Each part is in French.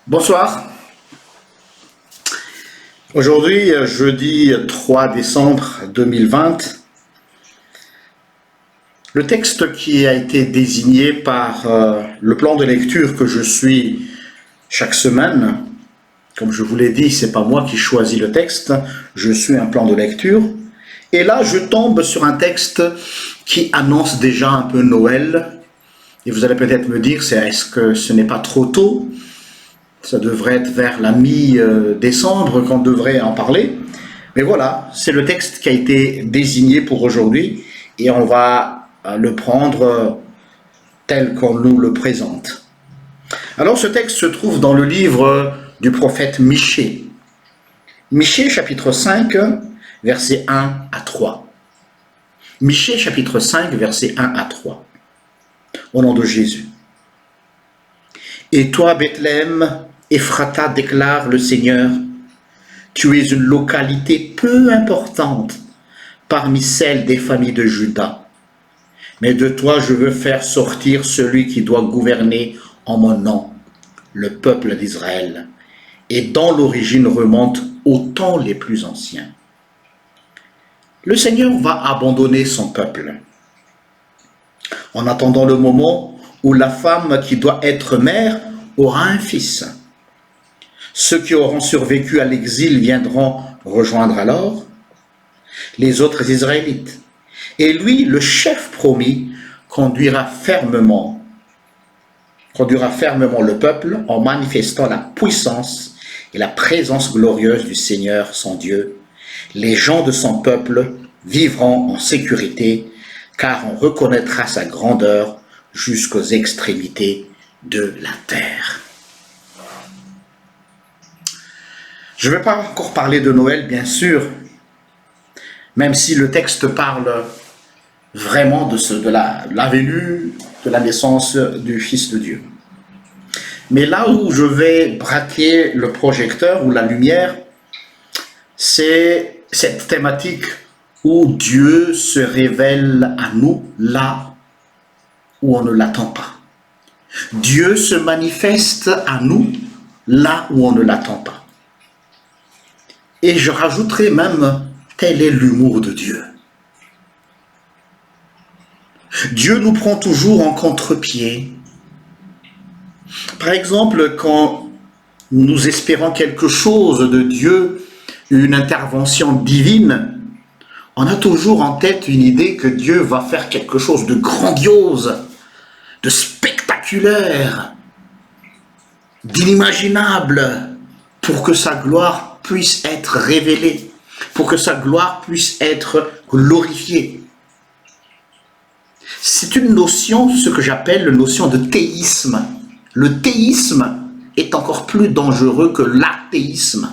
Bonsoir. Aujourd'hui, jeudi 3 décembre 2020, le texte qui a été désigné par le plan de lecture que je suis chaque semaine, comme je vous l'ai dit, c'est pas moi qui choisis le texte, je suis un plan de lecture. Et là, je tombe sur un texte qui annonce déjà un peu Noël. Et vous allez peut-être me dire, est-ce que ce n'est pas trop tôt? Ça devrait être vers la mi-décembre qu'on devrait en parler. Mais voilà, c'est le texte qui a été désigné pour aujourd'hui et on va le prendre tel qu'on nous le présente. Alors ce texte se trouve dans le livre du prophète Michée. Michée chapitre 5, versets 1 à 3. Michée chapitre 5, versets 1 à 3. Au nom de Jésus. Et toi, Bethléem, Ephrata, déclare le Seigneur, tu es une localité peu importante parmi celles des familles de Juda. Mais de toi je veux faire sortir celui qui doit gouverner en mon nom, le peuple d'Israël, et dont l'origine remonte aux temps les plus anciens. Le Seigneur va abandonner son peuple. En attendant le moment où la femme qui doit être mère aura un fils. Ceux qui auront survécu à l'exil viendront rejoindre alors les autres Israélites. Et lui, le chef promis, conduira fermement le peuple en manifestant la puissance et la présence glorieuse du Seigneur, son Dieu. Les gens de son peuple vivront en sécurité, car on reconnaîtra sa grandeur jusqu'aux extrémités de la terre. Je ne vais pas encore parler de Noël, bien sûr, même si le texte parle vraiment de la venue, de la naissance du Fils de Dieu. Mais là où je vais braquer le projecteur ou la lumière, c'est cette thématique où Dieu se révèle à nous là où on ne l'attend pas. Dieu se manifeste à nous là où on ne l'attend pas. Et je rajouterai même, tel est l'humour de Dieu. Dieu nous prend toujours en contre-pied. Par exemple, quand nous espérons quelque chose de Dieu, une intervention divine, on a toujours en tête une idée que Dieu va faire quelque chose de grandiose, de spectaculaire, d'inimaginable, pour que sa gloire puisse être révélée, pour que sa gloire puisse être glorifiée. C'est une notion, ce que j'appelle la notion de théisme. Le théisme est encore plus dangereux que l'athéisme.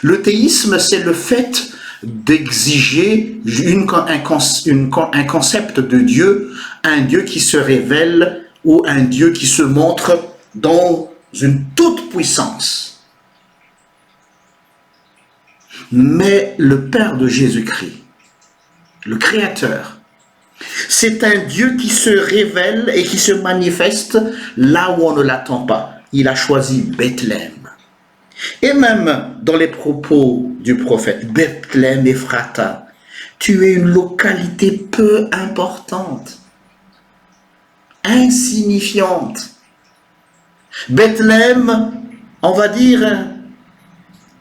Le théisme, c'est le fait d'exiger un concept de Dieu, un Dieu qui se révèle ou un Dieu qui se montre dans une toute puissance. Mais le Père de Jésus-Christ, le Créateur, c'est un Dieu qui se révèle et qui se manifeste là où on ne l'attend pas. Il a choisi Bethléem. Et même dans les propos du prophète, Bethléem Ephrata, tu es une localité peu importante, insignifiante. Bethléem, on va dire,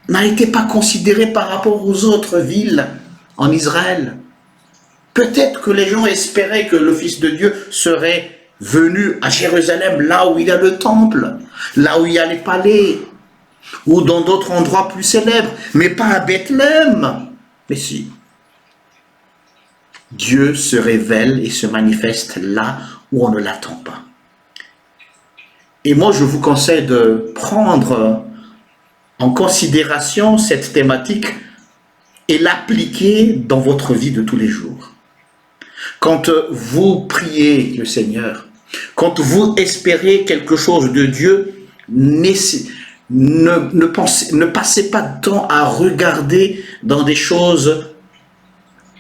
n'a été pas considéré par rapport aux autres villes en Israël. Peut-être que les gens espéraient que le Fils de Dieu serait venu à Jérusalem, là où il y a le temple, là où il y a les palais, ou dans d'autres endroits plus célèbres, mais pas à Bethléem. Mais si. Dieu se révèle et se manifeste là où on ne l'attend pas. Et moi, je vous conseille de prendre en considération cette thématique et l'appliquer dans votre vie de tous les jours. Quand vous priez le Seigneur, quand vous espérez quelque chose de Dieu, ne passez pas de temps à regarder dans des choses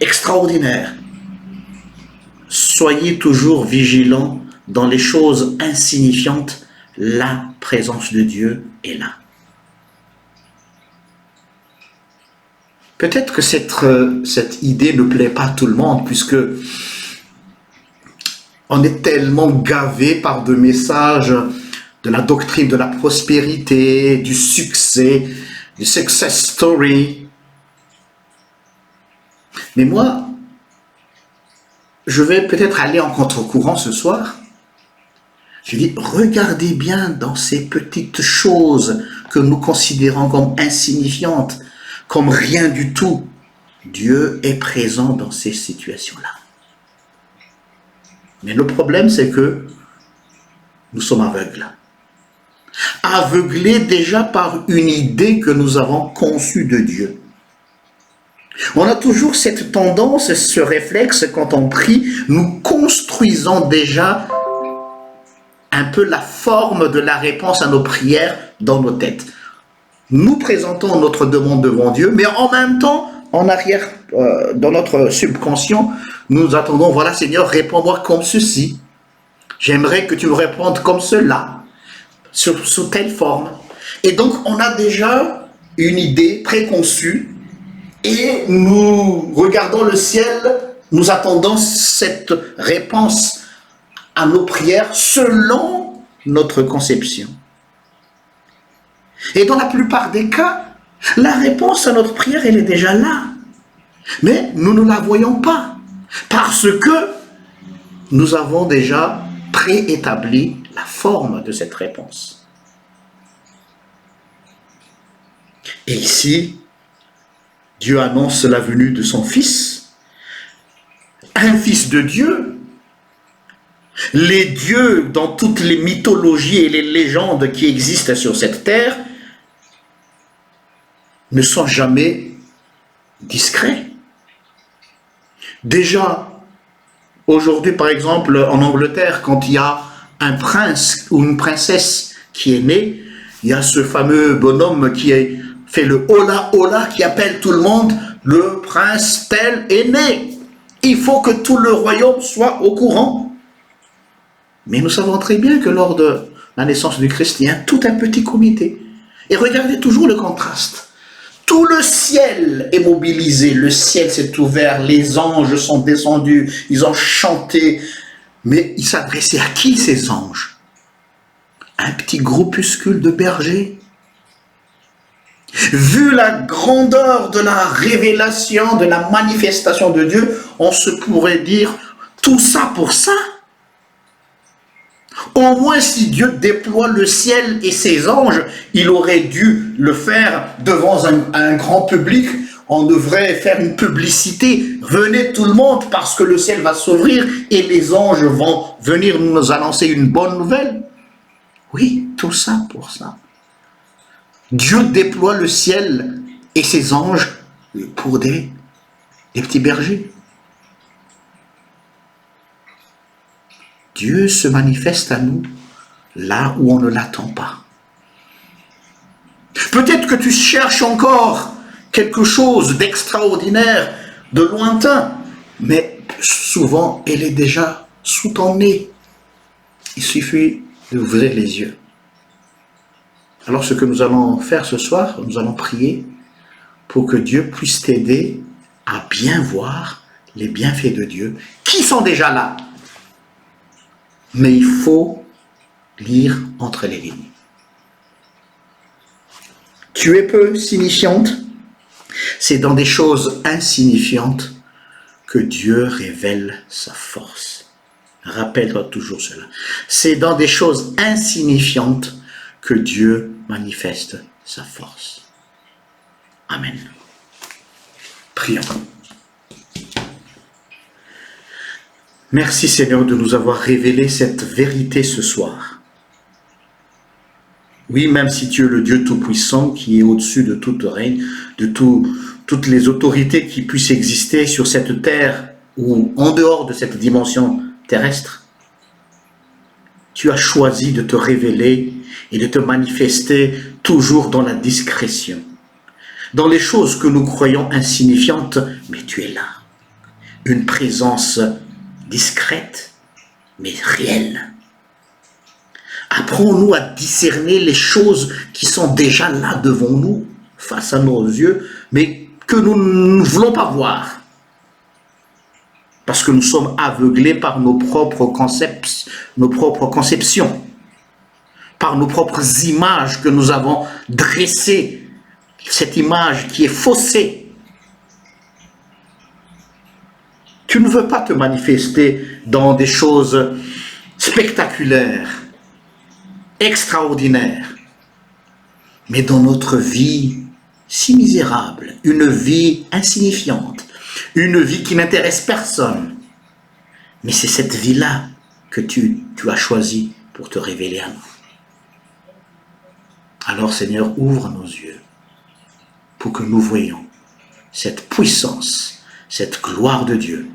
extraordinaires. Soyez toujours vigilants dans les choses insignifiantes, la présence de Dieu est là. Peut-être que cette idée ne plaît pas à tout le monde, puisque on est tellement gavé par de messages de la doctrine de la prospérité, du succès, du success story. Mais moi, je vais peut-être aller en contre-courant ce soir. Je dis, regardez bien dans ces petites choses que nous considérons comme insignifiantes, comme rien du tout. Dieu est présent dans ces situations-là. Mais le problème, c'est que nous sommes aveugles. Aveuglés déjà par une idée que nous avons conçue de Dieu. On a toujours cette tendance, ce réflexe, quand on prie, nous construisons déjà un peu la forme de la réponse à nos prières dans nos têtes. Nous présentons notre demande devant Dieu, mais en même temps, en arrière, dans notre subconscient, nous attendons, voilà Seigneur, réponds-moi comme ceci. J'aimerais que tu me répondes comme cela, sous telle forme. Et donc, on a déjà une idée préconçue et nous regardons le ciel, nous attendons cette réponse à nos prières selon notre conception. Et dans la plupart des cas, la réponse à notre prière, elle est déjà là. Mais nous ne la voyons pas. Parce que nous avons déjà préétabli la forme de cette réponse. Et ici, Dieu annonce la venue de son Fils, un Fils de Dieu. Les dieux, dans toutes les mythologies et les légendes qui existent sur cette terre, ne sont jamais discrets. Déjà, aujourd'hui, par exemple, en Angleterre, quand il y a un prince ou une princesse qui est née, il y a ce fameux bonhomme qui fait le hola hola, qui appelle tout le monde, le prince tel est né. Il faut que tout le royaume soit au courant. Mais nous savons très bien que lors de la naissance du Christ, il y a tout un petit comité. Et regardez toujours le contraste. Tout le ciel est mobilisé, le ciel s'est ouvert, les anges sont descendus, ils ont chanté. Mais ils s'adressaient à qui ces anges? Un petit groupuscule de bergers. Vu la grandeur de la révélation, de la manifestation de Dieu, on se pourrait dire tout ça pour ça. Au moins, si Dieu déploie le ciel et ses anges, il aurait dû le faire devant un grand public. On devrait faire une publicité. Venez tout le monde parce que le ciel va s'ouvrir et les anges vont venir nous annoncer une bonne nouvelle. Oui, tout ça pour ça. Dieu déploie le ciel et ses anges pour des petits bergers. Dieu se manifeste à nous là où on ne l'attend pas. Peut-être que tu cherches encore quelque chose d'extraordinaire, de lointain, mais souvent elle est déjà sous ton nez. Il suffit d'ouvrir les yeux. Alors ce que nous allons faire ce soir, nous allons prier pour que Dieu puisse t'aider à bien voir les bienfaits de Dieu qui sont déjà là. Mais il faut lire entre les lignes. Tu es peu signifiante, c'est dans des choses insignifiantes que Dieu révèle sa force. Rappelle-toi toujours cela. C'est dans des choses insignifiantes que Dieu manifeste sa force. Amen. Prions. Merci Seigneur de nous avoir révélé cette vérité ce soir. Oui, même si tu es le Dieu Tout-Puissant qui est au-dessus de tout règne, de toutes les autorités qui puissent exister sur cette terre ou en dehors de cette dimension terrestre, tu as choisi de te révéler et de te manifester toujours dans la discrétion. Dans les choses que nous croyons insignifiantes, mais tu es là. Une présence discrète, mais réelle. Apprends-nous à discerner les choses qui sont déjà là devant nous, face à nos yeux, mais que nous ne voulons pas voir. Parce que nous sommes aveuglés par nos propres conceptions, par nos propres images que nous avons dressées, cette image qui est faussée. Tu ne veux pas te manifester dans des choses spectaculaires, extraordinaires, mais dans notre vie si misérable, une vie insignifiante, une vie qui n'intéresse personne. Mais c'est cette vie-là que tu as choisi pour te révéler à nous. Alors Seigneur, ouvre nos yeux pour que nous voyions cette puissance, cette gloire de Dieu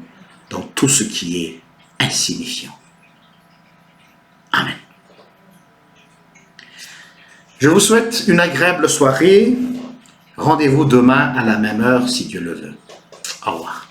dans tout ce qui est insignifiant. Amen. Je vous souhaite une agréable soirée. Rendez-vous demain à la même heure si Dieu le veut. Au revoir.